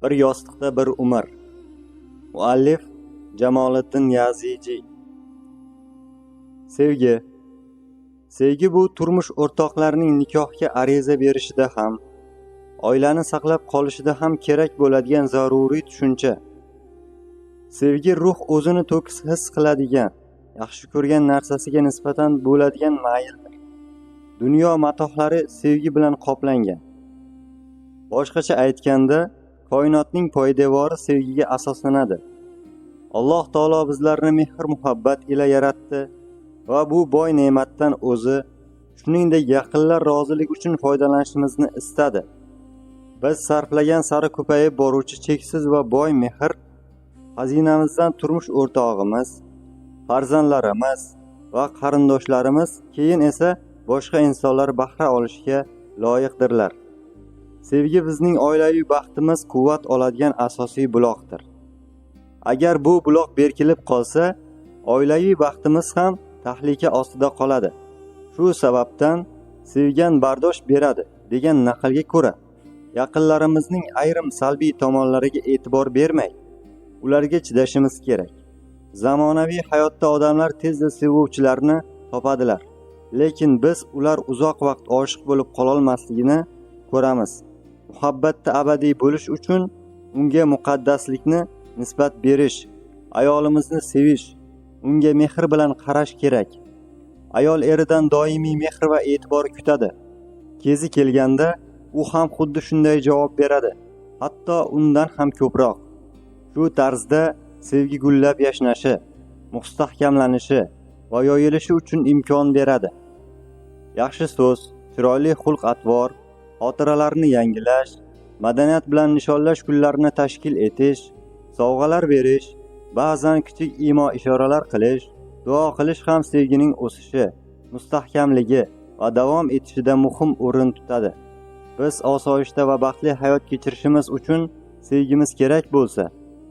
Bir yostiqda bir umr. Muallif Jamoliddin Yazijiy. Sevgi bu turmush o'rtoqlarining nikohga ariza berishida ham, oilani saqlab qolishida ham kerak bo'ladigan zaruriy tushuncha. Sevgi ruh o'zini to'kis his qiladigan, yaxshi ko'rgan narsasiga nisbatan bo'ladigan mayldir. Dunyo matohlari sevgi bilan qoplangan. Boshqacha aytganda, koinotning poydevori sevgiga asoslanadi. Alloh taolo bizlarni mehr-muhabbat ila yaratdi va bu boy ne'matdan o'zi, shuningdek yaqinlar rozilik uchun foydalanishimizni istadi. Biz sarflagan sari ko'payib boruvchi cheksiz va boy mehr xazinamizdan turmush o'rtog'imiz, farzandlarimiz va qarindoshlarimiz, keyin esa boshqa insonlar bahra olishga loyiqdirlar. Sevgi bizning oilaviy baxtimiz quvvat oladigan asosiy buloqdir. Agar bu buloq berkilib qolsa, oilaviy baxtimiz ham tahlika ostida qoladi. Shu sababdan sevgan bardosh beradi degan naqlga ko'ra, yaqinlarimizning ayrim salbiy tomonlariga e'tibor bermay, ularga chidashimiz kerak. Zamonaviy hayotda odamlar tezda sevuvchilarni topadilar, lekin biz ular uzoq vaqt oshiq bo'lib qololmasligini ko'ramiz. Muhabbatda abadiy bo'lish uchun unga muqaddaslikni nisbat berish, ayolimizni sevish, unga mehr bilan qarash kerak. Ayol eridan doimiy mehr va e'tibor kutadi. Kezi kelganda u ham xuddi shunday javob beradi, hatto undan ham ko'proq. Shu tarzda sevgi gullab yashnashi, mustahkamlanishi va yoyilishi uchun imkon beradi. Yaxshi so'z, chiroyli xulq-atvor, xotiralarni yangilash, madaniyat bilan nishonlash kunlarini tashkil etish, sovg'alar berish, ba'zan kichik imo-ishoralar qilish, duo qilish ham sevgining o'sishi, mustahkamligi va davom etishida muhim o'rin tutadi. Biz osoyishta va baxtli hayot kechirishimiz uchun sevgimiz kerak bo'lsa,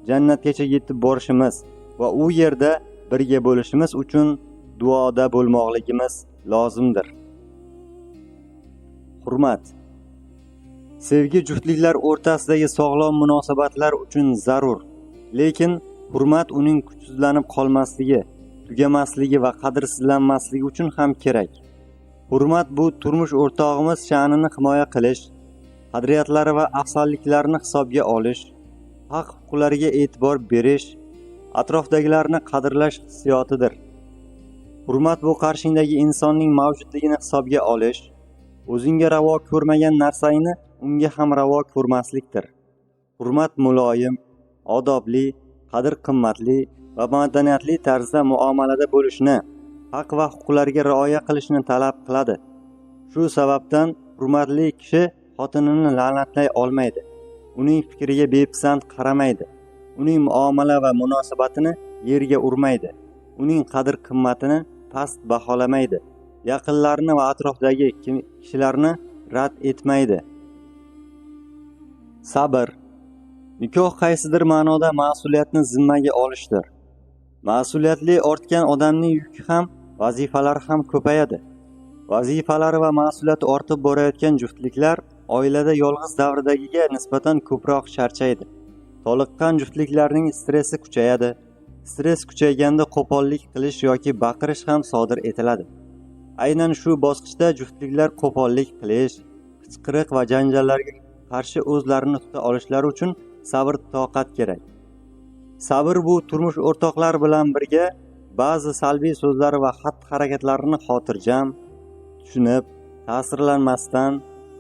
jannatgacha yetib borishimiz va u yerda birga bo'lishimiz uchun duoda bo'lmoqligimiz lozimdir. Hurmat. Sevgi juftliklar o'rtasidagi sog'lom munosabatlar uchun zarur, lekin hurmat uning kuchsizlanib qolmasligi, tugamasligi va qadrsizlanmasligi uchun ham kerak. Hurmat bu turmush o'rtog'imiz sha'nini himoya qilish, qadriyatlari va afzalliklarini hisobga olish, haq-huquqlariga e'tibor berish, atrofdagilarni qadrlash hissiyotidir. Hurmat bu qarshingdagi insonning mavjudligini hisobga olish, o'zingga ravo ko'rmagan narsangni unga ham ravo ko'rmaslikdir. Hurmat muloyim, odobli, qadr-qimmatli va madaniyatli tarzda muomalada bo'lishni, haq va huquqlarga rioya qilishni talab qiladi. Shu sababdan hurmatli kishi xotinini la'natlay olmaydi, uning fikriga bepisand qaramaydi, uning muomala va munosabatini yerga urmaydi, uning qadr-qimmatini past baholamaydi, yaqinlarini va atrofdagi kishilarni rad etmaydi. Sabr. Nikoh qaysidir ma'noda mas'uliyatni zimmaga olishdir. Mas'uliyatli ortgan odamning yuki ham, vazifalari ham ko'payadi. Vazifalari va mas'uliyati ortib borayotgan juftliklar oilada yolg'iz davridagiga nisbatan ko'proq charchaydi. Toliqqan juftliklarning stressi kuchayadi. Stress kuchayganda qo'pollik qilish yoki baqirish ham sodir etiladi. Aynan shu bosqichda juftliklar qo'pollik qilish, qichqiriq va janjallarga qarshi o'zlarini tuta olishlari uchun sabr toqat kerak. Sabr bu turmush o'rtoqlar bilan birga ba'zi salbiy so'zlar va xatti-harakatlarini xotirjam, tushunib, ta'sirlanmasdan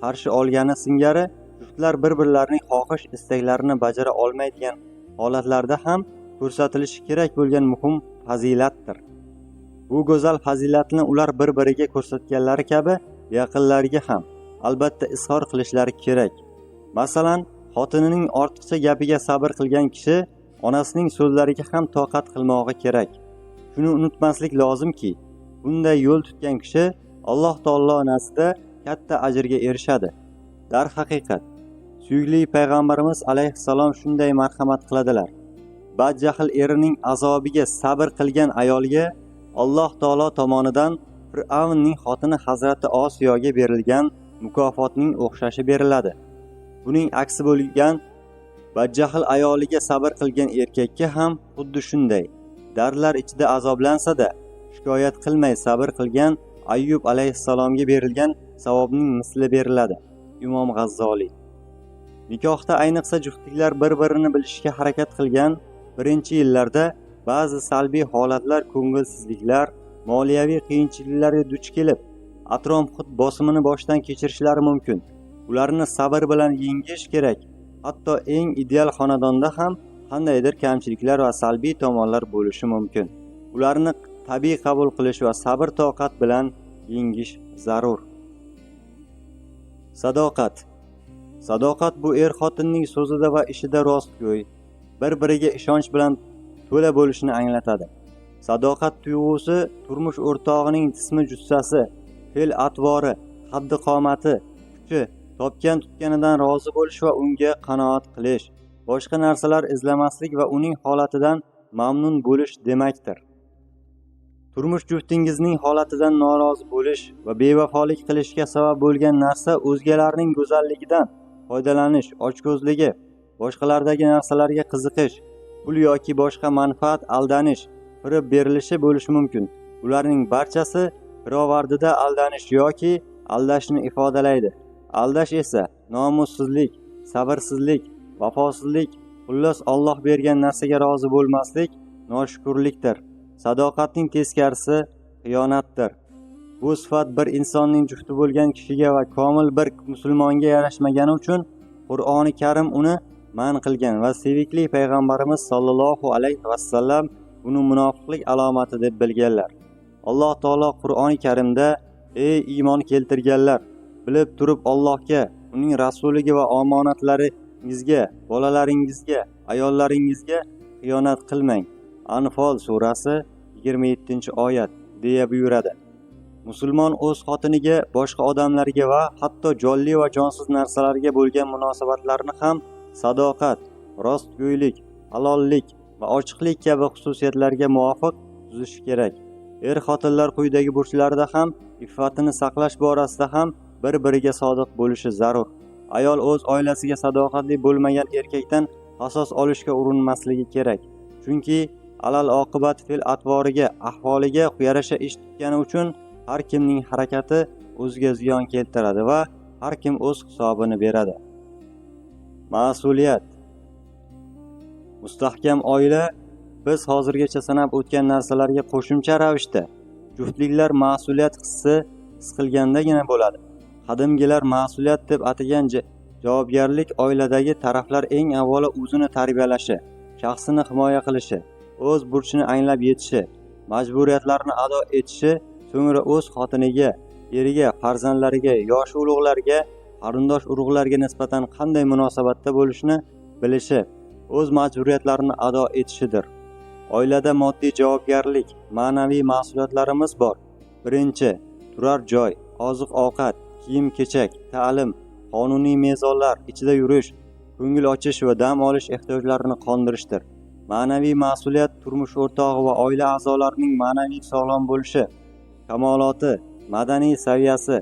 qarshi olgani singari juftlar bir-birlarining xohish istaklarini bajara olmaydigan holatlarda ham ko'rsatilishi kerak bo'lgan muhim fazilatdir. Bu go'zal fazilatni ular bir-biriga ko'rsatganlari kabi yaqinlariga ham albatta izhor qilishlari kerak. Masalan, xotinining ortiqcha gapiga sabr qilgan kishi onasining so'zlariga ham toqat qilmog'i kerak. Shuni unutmaslik lozimki, bunday yo'l tutgan kishi Alloh taolo nazdida katta ajrga erishadi. Darhaqiqat, suyukli payg'ambarimiz alayhissalom shunday marhamat qiladilar. Badjahl erining azobiga sabr qilgan ayolga Alloh taolo tomonidan Fir'avnning xotini Hazrati Osiyoga berilgan mukofotning o'xshashi beriladi. Buning aksi bo'lgan badjahl ayoliga sabr qilgan erkakka ham xuddi shunday. Dardlar ichida azoblansa-da, shikoyat qilmay sabr qilgan Ayyub alayhissalomga berilgan savobning misli beriladi. Imom G'azzoliy. Nikohda ayniqsa juftliklar bir-birini bilishga harakat qilgan birinchi yillarda ba'zi salbiy holatlar, ko'ngilsizliklar, moliyaviy qiyinchiliklarga duch kelib, atrof-muhit bosimini boshdan kechirishlari mumkin. Ularni sabr bilan yengish kerak. Hatto eng ideal xonadonda ham qandaydir kamchiliklar va salbiy tomonlar bo'lishi mumkin. Ularni tabiiy qabul qilish va sabr toqat bilan yengish zarur. Sadoqat. Sadoqat bu xotinning so'zida va ishida rostgo'y, bir-biriga ishonch bilan to'la bo'lishini anglatadi. Sadoqat tuyg'usi turmush o'rtog'ining jismi jussasi, fe'l-atvori, qaddi-qomati, kuchi, topgan tutganidan rozi bo'lish va unga qanoat qilish, boshqa narsalar izlamaslik va uning holatidan mamnun bo'lish demakdir. Turmush juftingizning holatidan norozi bo'lish va bevafolik qilishga sabab bo'lgan narsa o'zgalarning go'zalligidan foydalanish, ochko'zligi, boshqalardagi narsalarga qiziqish, pul yoki boshqa manfaat aldanish, firib berilishi bo'lishi mumkin. Ularning barchasi pirovardida aldanish yoki aldashni ifodalaydi. Aldash esa nomussizlik, sabrsizlik, vafosizlik, xullas Alloh bergan narsaga rozi bo'lmaslik, noshukrlikdir. Sadoqatning teskarisi xiyonatdir. Bu sifat bir insonning jufti bo'lgan kishiga va komil bir musulmonga yarashmagani uchun Qur'oni Karim uni man qilgan va sevikli payg'ambarimiz sollallohu alayhi vasallam buni munofiqlik alomati deb bilganlar. Alloh taolo Qur'oni Karimda: "Ey iymon keltirganlar, bilib turib Allohga, uning rasuliga va omonatlaringizga, bolalaringizga, ayollaringizga xiyonat qilmang." Anfol surasi 27-oyat deya buyuradi. Musulmon o'z xotiniga, boshqa odamlarga va hatto jonli va jonsiz narsalarga bo'lgan munosabatlarni ham sadoqat, rostgo'ylik, halollik va ochiqlik kabi xususiyatlarga muvofiq tuzishi kerak. Xotinlar quyidagi burchlarda ham iffatini saqlash borasida ham bir-biriga sodiq bo'lishi zarur. Ayol o'z oilasiga sadoqatli bo'lmagan erkakdan qasos olishga urinmasligi kerak. Chunki alal oqibat fe'l-atvoriga, ahvoliga yarasha ish tutgani uchun har kimning harakati o'ziga ziyon keltiradi va har kim o'z hisobini beradi. Mas'uliyat. Mustahkam oila biz hozirgacha sanab o'tgan narsalarga qo'shimcha ravishda juftliklar mas'uliyat hissi his qilgandagina bo'ladi. Qadimgilar mas'uliyat deb atagan javobgarlik oiladagi taraflar eng avvalo o'zini tarbiyalashi, shaxsini himoya qilishi, o'z burchini anglab yetishi, majburiyatlarini ado etishi, so'ngra o'z xotiniga, eriga, farzandlariga, yosh ulug'larga, qarindosh urug'larga nisbatan qanday munosabatda bo'lishni bilishi, o'z majburiyatlarini ado etishidir. Oilada moddiy javobgarlik, ma'naviy mas'uliyatlarimiz bor. Birinchi, turar joy, oziq-ovqat, kiyim-kechak, ta'lim, qonuniy mezonlar ichida yurish, ko'ngil ochish va dam olish ehtiyojlarini qondirishdir. Ma'naviy mas'uliyat turmush o'rtog'i va oila a'zolarining ma'naviy sog'lom bo'lishi, kamoloti, madaniy saviyasi,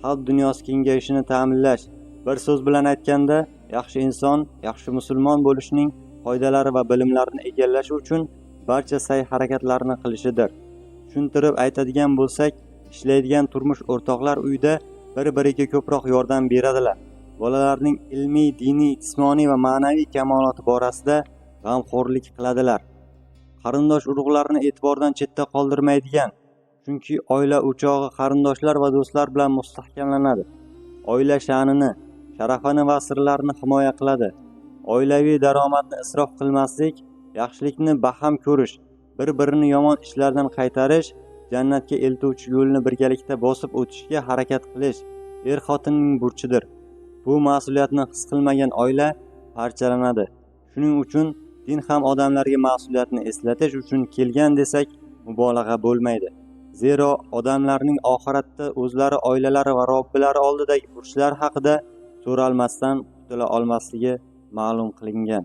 xalq dunyosi kengayishini ta'minlash. Bir so'z bilan aytganda, yaxshi inson, yaxshi musulmon bo'lishning qoidalari va bilimlarini egallash uchun barcha sa'y-harakatlarni qilishidir. Tushuntirib aytadigan bo'lsak, ishlaydigan turmush o'rtoqlar uyda bir-biriga ko'proq yordam beradilar. Bolalarning ilmiy, diniy, jismoniy va ma'naviy kamoloti borasida g'amxo'rlik qiladilar. Qarindosh urug'larni e'tibordan chetda qoldirmaydigan, chunki oila o'chog'i qarindoshlar va do'stlar bilan mustahkamlanadi. Oila sha'nini, sharafini va sirlarini himoya qiladi. Oilaviy daromadni isrof qilmaslik, yaxshilikni baham ko'rish, bir-birini yomon ishlardan qaytarish, jannatga eltuvchi yo'lni birgalikda bosib o'tishga harakat qilish xotinning burchidir. Bu mas'uliyatni his qilmagan oila parchalanadi. Shuning uchun din ham odamlarga mas'uliyatni eslatish uchun kelgan desak mubolag'a bo'lmaydi. Zero odamlarning oxiratda o'zlari, oilalari va Robbilari oldidagi burchlari haqida so'ralmasdan qutula olmasligi ma'lum qilingan.